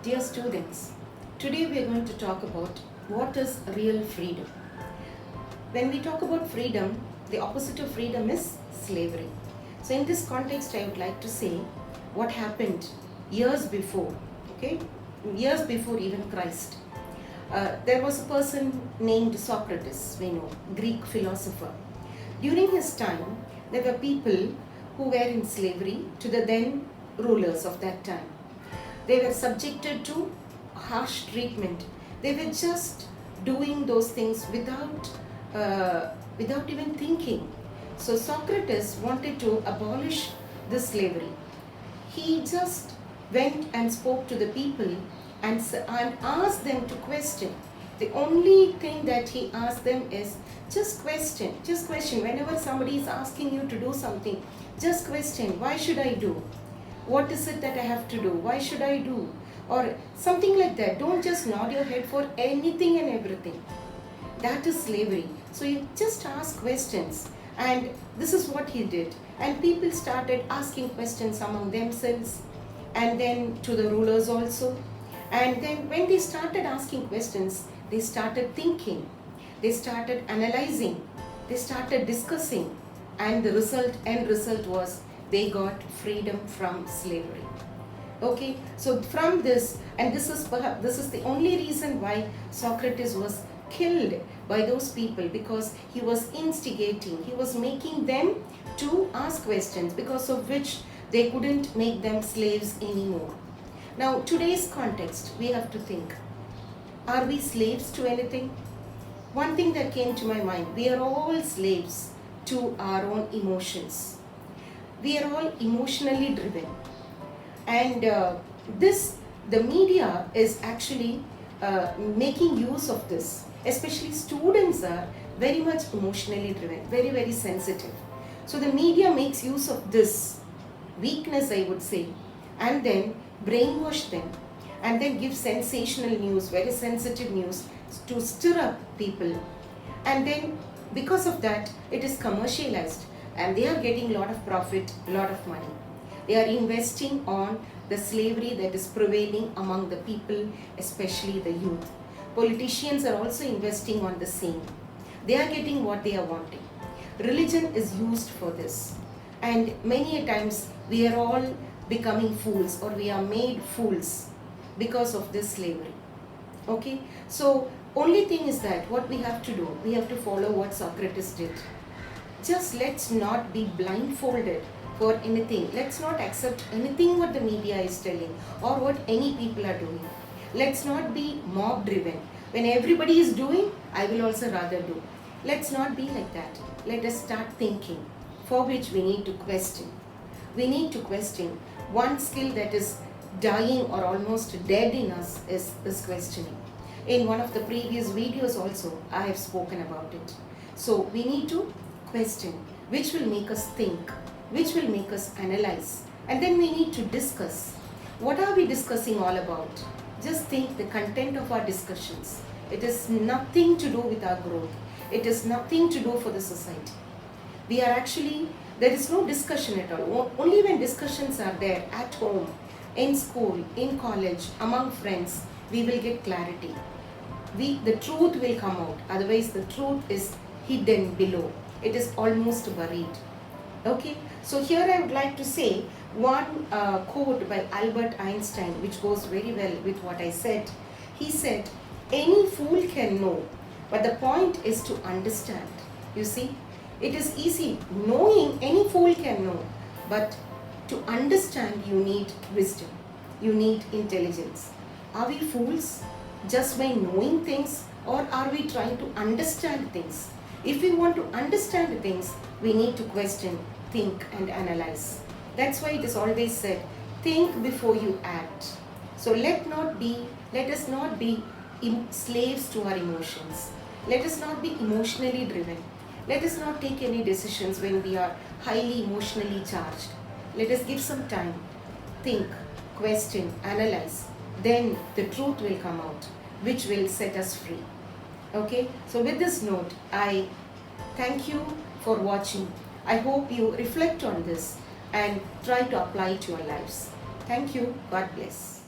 Dear students, today we are going to talk about what is real freedom. When we talk about freedom, the opposite of freedom is slavery. So in this context, I would like to say what happened years before, okay? Years before even Christ. There was a person named Socrates, we know, Greek philosopher. During his time, there were people who were in slavery to the then rulers of that time. They were subjected to harsh treatment. They were just doing those things without even thinking. So Socrates wanted to abolish this slavery. He just went and spoke to the people and asked them to question. The only thing that he asked them is just question. Just question. Whenever somebody is asking you to do something, just question. Why should I do? What is it that I have to do? Why should I do? Or something like that. Don't just nod your head for anything and everything. That is slavery. So you just ask questions. And this is what he did. And people started asking questions among themselves and then to the rulers also. And then when they started asking questions, they started thinking. They started analyzing. They started discussing. And the end result was they got freedom from slavery. Okay, so from this, and this is the only reason why Socrates was killed by those people, because he was instigating, he was making them to ask questions, because of which they couldn't make them slaves anymore. Now, today's context, we have to think, are we slaves to anything? One thing that came to my mind, we are all slaves to our own emotions. We are all emotionally driven, and the media is actually making use of this. Especially students are very much emotionally driven, very, very sensitive. So the media makes use of this weakness, I would say, and then brainwash them, and then give sensational news, very sensitive news, to stir up people. And then because of that, it is commercialized, and they are getting a lot of profit, a lot of money. They are investing on the slavery that is prevailing among the people, especially the youth. Politicians are also investing on the same. They are getting what they are wanting. Religion is used for this. And many a times we are all becoming fools, or we are made fools because of this slavery. Okay? So only thing is that what we have to do, we have to follow what Socrates did. Just let's not be blindfolded for anything. Let's not accept anything what the media is telling or what any people are doing. Let's not be mob driven. When everybody is doing, I will also rather do. Let's not be like that. Let us start thinking, for which we need to question. We need to question. One skill that is dying or almost dead in us is questioning. In one of the previous videos also, I have spoken about it. So we need to question, which will make us think, which will make us analyze, and then we need to discuss. What are we discussing all about? Just think the content of our discussions. It is nothing to do with our growth. It is nothing to do for the society. We are actually, there is no discussion at all. Only when discussions are there at home, in school, in college, among friends, we will get clarity. The truth will come out. Otherwise, the truth is hidden below. It is almost buried. Okay, so here I would like to say one quote by Albert Einstein, which goes very well with what I said. He said, any fool can know, but the point is to understand. You see, it is easy. Knowing, any fool can know, but to understand you need wisdom. You need intelligence. Are we fools just by knowing things, or are we trying to understand things? If we want to understand things, we need to question, think and analyze. That's why it is always said, think before you act. So let us not be slaves to our emotions. Let us not be emotionally driven. Let us not take any decisions when we are highly emotionally charged. Let us give some time, think, question, analyze. Then the truth will come out, which will set us free. Okay, so with this note, I thank you for watching. I hope you reflect on this and try to apply it to your lives. Thank you. God bless.